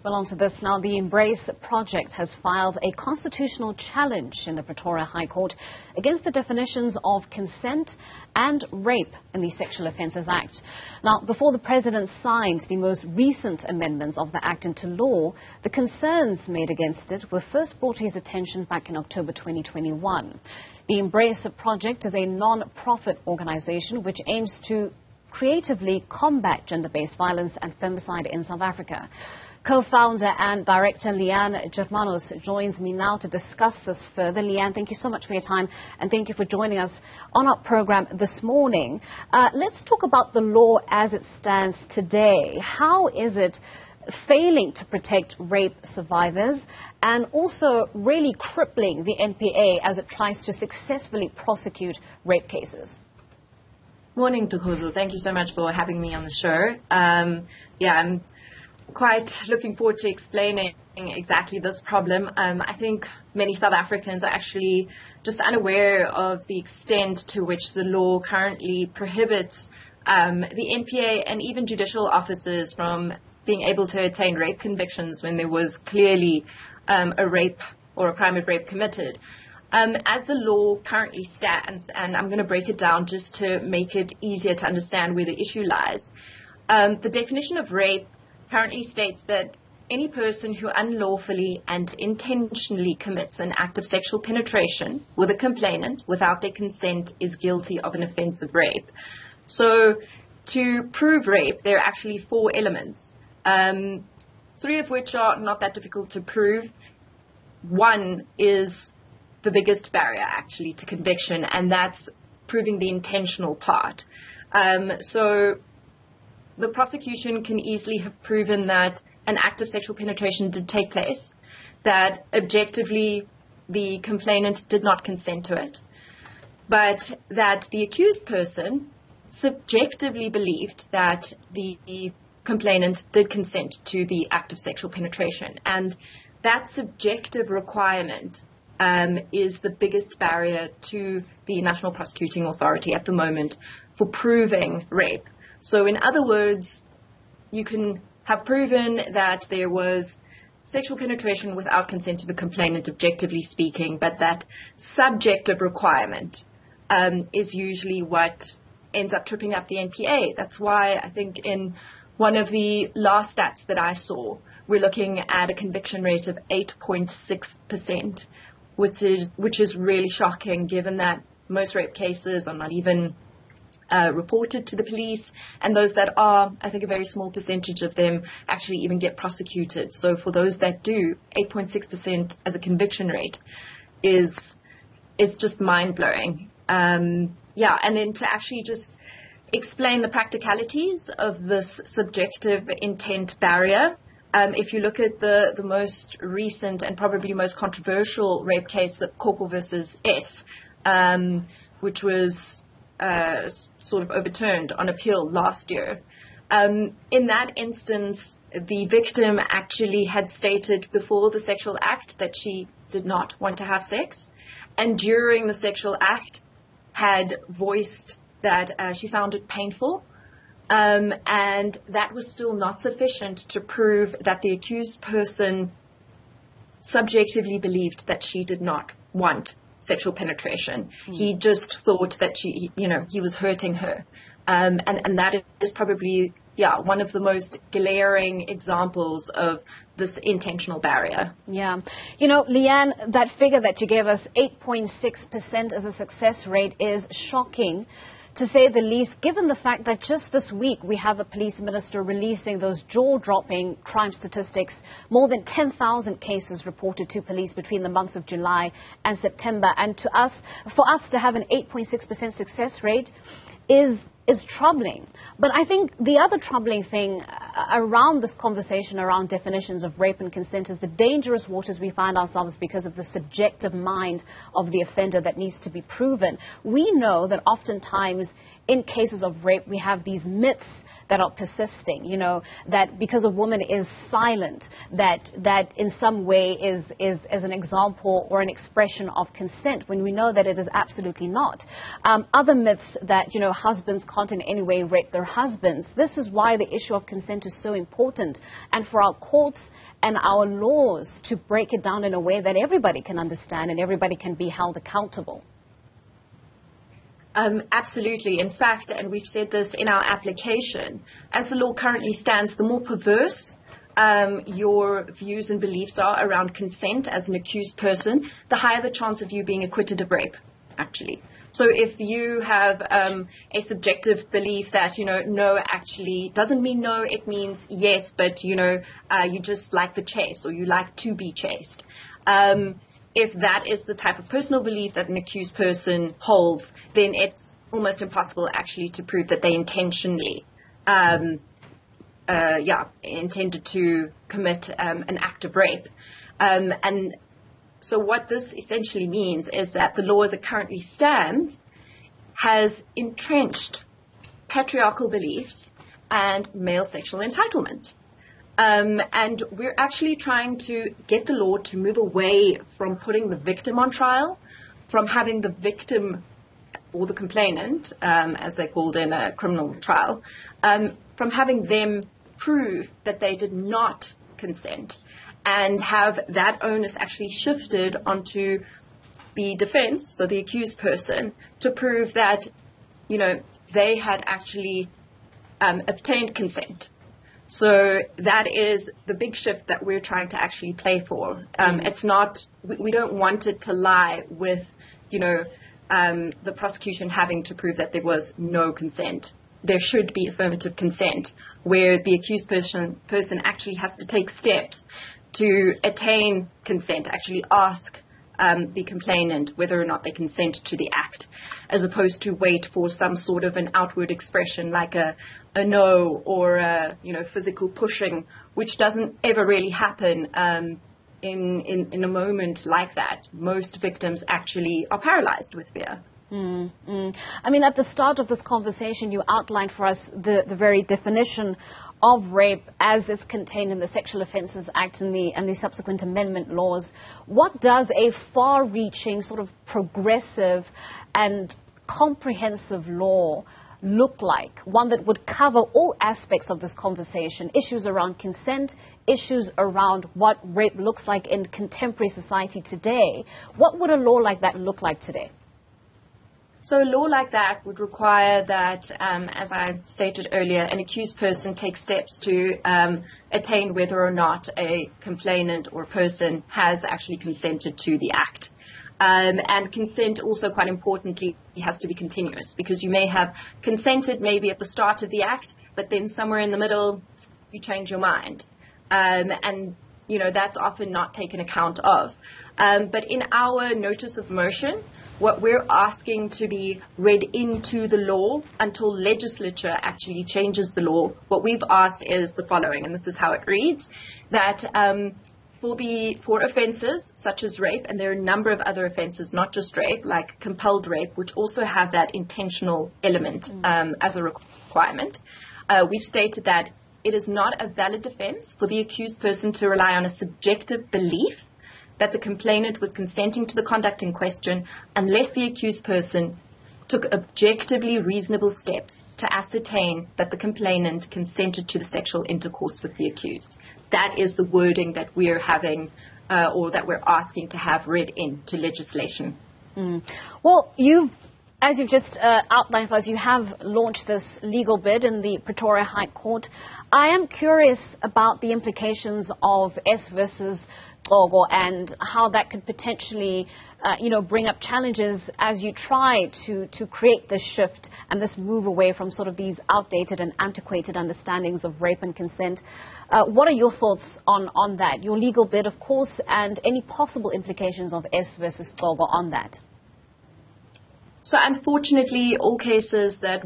Well, on to this now. The Embrace Project has filed a constitutional challenge in the Pretoria High Court against the definitions of consent and rape in the Sexual Offences Act. Now, before the President signed the most recent amendments of the Act into law, the concerns made against it were first brought to his attention back in October 2021. The Embrace Project is a non-profit organisation which aims to creatively combat gender-based violence and femicide in South Africa. Co-founder and director Lee-Anne Germanos joins me now to discuss this further. Lee-Anne, thank you so much for your time and thank you for joining us on our program this morning. Let's talk about the law as it stands today. How is it failing to protect rape survivors and also really crippling the NPO as it tries to successfully prosecute rape cases? Morning, Tukuzu. Thank you so much for having me on the show. I'm quite looking forward to explaining exactly this problem. I think many South Africans are actually just unaware of the extent to which the law currently prohibits the NPO and even judicial officers from being able to attain rape convictions when there was clearly a rape or a crime of rape committed. As the law currently stands, and I'm going to break it down just to make it easier to understand where the issue lies, the definition of rape currently states that any person who unlawfully and intentionally commits an act of sexual penetration with a complainant without their consent is guilty of an offence of rape. So to prove rape, there are actually 4 elements, 3 of which are not that difficult to prove. One is the biggest barrier actually to conviction, and that's proving the intentional part. So the prosecution can easily have proven that an act of sexual penetration did take place, that objectively the complainant did not consent to it, but that the accused person subjectively believed that the complainant did consent to the act of sexual penetration. And that subjective requirement is the biggest barrier to the National Prosecuting Authority at the moment for proving rape. So in other words, you can have proven that there was sexual penetration without consent to the complainant, objectively speaking, but that subjective requirement is usually what ends up tripping up the NPO. That's why I think in one of the last stats that I saw, we're looking at a conviction rate of 8.6%, which is really shocking given that most rape cases are not even reported to the police, and those that are, I think a very small percentage of them actually even get prosecuted. So for those that do, 8.6% as a conviction rate is just mind-blowing. And then to actually just explain the practicalities of this subjective intent barrier, if you look at the most recent and probably most controversial rape case, the Corporal versus S, which was sort of overturned on appeal last year. In that instance, the victim actually had stated before the sexual act that she did not want to have sex, and during the sexual act had voiced that she found it painful. And that was still not sufficient to prove that the accused person subjectively believed that she did not want sexual penetration. He just thought that he was hurting her. And that is probably, one of the most glaring examples of this intentional barrier. Yeah. Lee-Anne, that figure that you gave us, 8.6% as a success rate, is shocking, to say the least, given the fact that just this week we have a police minister releasing those jaw-dropping crime statistics. More than 10,000 cases reported to police between the months of July and September. And for us to have an 8.6% success rate is troubling. But I think the other troubling thing around this conversation around definitions of rape and consent is the dangerous waters we find ourselves because of the subjective mind of the offender that needs to be proven. We know that oftentimes in cases of rape we have these myths that are persisting, that because a woman is silent, that in some way is an example or an expression of consent, when we know that it is absolutely not. Other myths that, husbands can't in any way rape their husbands. This is why the issue of consent is so important. And for our courts and our laws to break it down in a way that everybody can understand and everybody can be held accountable? Absolutely. In fact, and we've said this in our application, as the law currently stands, the more perverse your views and beliefs are around consent as an accused person, the higher the chance of you being acquitted of rape, actually. So if you have a subjective belief that, no actually doesn't mean no, it means yes, but, you just like the chase or you like to be chased. If that is the type of personal belief that an accused person holds, then it's almost impossible actually to prove that they intentionally intended to commit an act of rape. And so what this essentially means is that the law as it currently stands has entrenched patriarchal beliefs and male sexual entitlement. And we're actually trying to get the law to move away from putting the victim on trial, from having the victim or the complainant, as they're called in a criminal trial, from having them prove that they did not consent, and have that onus actually shifted onto the defense, so the accused person, to prove that, they had actually obtained consent. So that is the big shift that we're trying to actually play for. It's not, we don't want it to lie with, the prosecution having to prove that there was no consent. There should be affirmative consent where the accused person actually has to take steps to attain consent, actually ask the complainant whether or not they consent to the act, as opposed to wait for some sort of an outward expression like a no or a, physical pushing, which doesn't ever really happen in a moment like that. Most victims actually are paralyzed with fear. I mean, at the start of this conversation, you outlined for us the very definition of rape as is contained in the Sexual Offences Act and the subsequent amendment laws. What does a far-reaching, sort of progressive and comprehensive law look like? One that would cover all aspects of this conversation, issues around consent, issues around what rape looks like in contemporary society today. What would a law like that look like today? So a law like that would require that, as I stated earlier, an accused person takes steps to attain whether or not a complainant or person has actually consented to the act. And consent also, quite importantly, has to be continuous, because you may have consented maybe at the start of the act, but then somewhere in the middle you change your mind. And that's often not taken account of. But in our notice of motion, what we're asking to be read into the law until legislature actually changes the law, what we've asked is the following, and this is how it reads, that for offences such as rape, and there are a number of other offences, not just rape, like compelled rape, which also have that intentional element as a requirement, we've stated that it is not a valid defence for the accused person to rely on a subjective belief that the complainant was consenting to the conduct in question unless the accused person took objectively reasonable steps to ascertain that the complainant consented to the sexual intercourse with the accused. That is the wording that we're having or that we're asking to have read into legislation. Well, as you've just outlined for us, you have launched this legal bid in the Pretoria High Court. I am curious about the implications of S versus Xhogo and how that could potentially, bring up challenges as you try to create this shift and this move away from sort of these outdated and antiquated understandings of rape and consent. What are your thoughts on that? Your legal bid, of course, and any possible implications of S versus Xhogo on that? So unfortunately, all cases that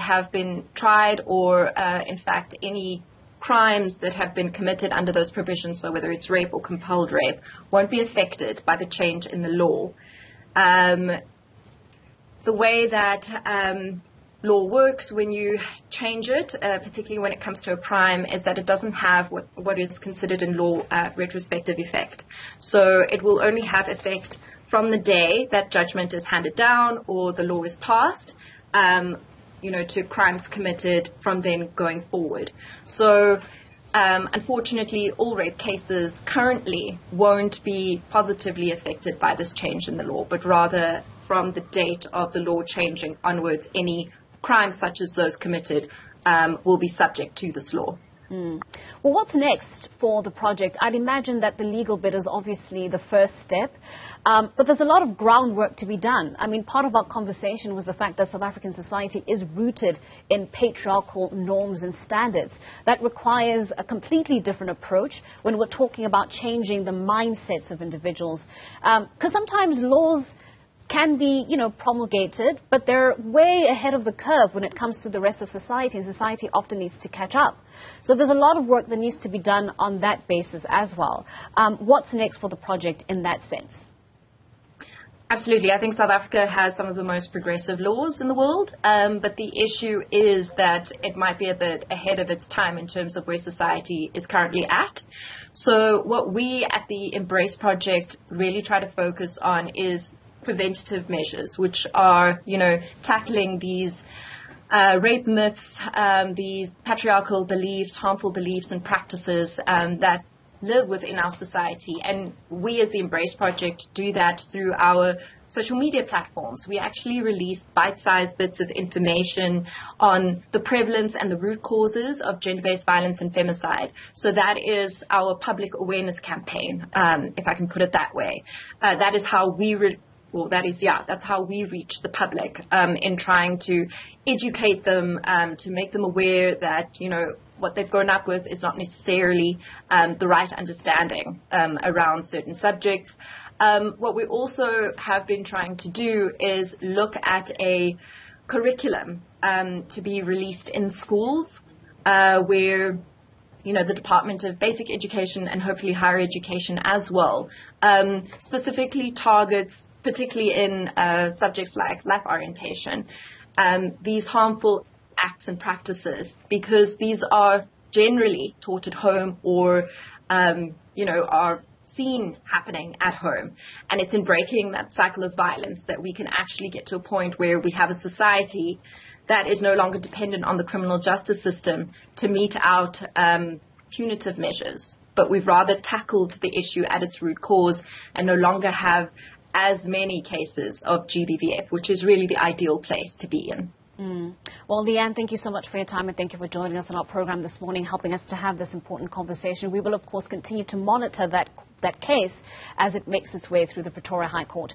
have been tried or, in fact, any crimes that have been committed under those provisions, so whether it's rape or compelled rape, won't be affected by the change in the law. The way that law works when you change it, particularly when it comes to a crime, is that it doesn't have what is considered in law retrospective effect. So it will only have effect from the day that judgment is handed down or the law is passed, to crimes committed from then going forward. So Unfortunately, all rape cases currently won't be positively affected by this change in the law, but rather from the date of the law changing onwards, any crimes such as those committed will be subject to this law. Well, what's next for the project? I'd imagine that the legal bit is obviously the first step, but there's a lot of groundwork to be done. I mean, part of our conversation was the fact that South African society is rooted in patriarchal norms and standards. That requires a completely different approach when we're talking about changing the mindsets of individuals. Because sometimes laws can be, promulgated, but they're way ahead of the curve when it comes to the rest of society, and society often needs to catch up. So there's a lot of work that needs to be done on that basis as well. What's next for the project in that sense? Absolutely. I think South Africa has some of the most progressive laws in the world, but the issue is that it might be a bit ahead of its time in terms of where society is currently at. So what we at the Embrace Project really try to focus on is preventative measures, which are, tackling these rape myths, these patriarchal beliefs, harmful beliefs and practices that live within our society. And we as the Embrace Project do that through our social media platforms. We actually release bite-sized bits of information on the prevalence and the root causes of gender-based violence and femicide. So that is our public awareness campaign, if I can put it that way. That is how we that's how we reach the public in trying to educate them, to make them aware that, what they've grown up with is not necessarily the right understanding around certain subjects. What we also have been trying to do is look at a curriculum to be released in schools where the Department of Basic Education and hopefully higher education as well specifically targets, particularly in subjects like life orientation, these harmful acts and practices, because these are generally taught at home or, are seen happening at home. And it's in breaking that cycle of violence that we can actually get to a point where we have a society that is no longer dependent on the criminal justice system to mete out punitive measures. But we've rather tackled the issue at its root cause and no longer have as many cases of GBVF, which is really the ideal place to be in. Well, Lee-Anne, thank you so much for your time, and thank you for joining us on our program this morning, helping us to have this important conversation. We will, of course, continue to monitor that case as it makes its way through the Pretoria High Court.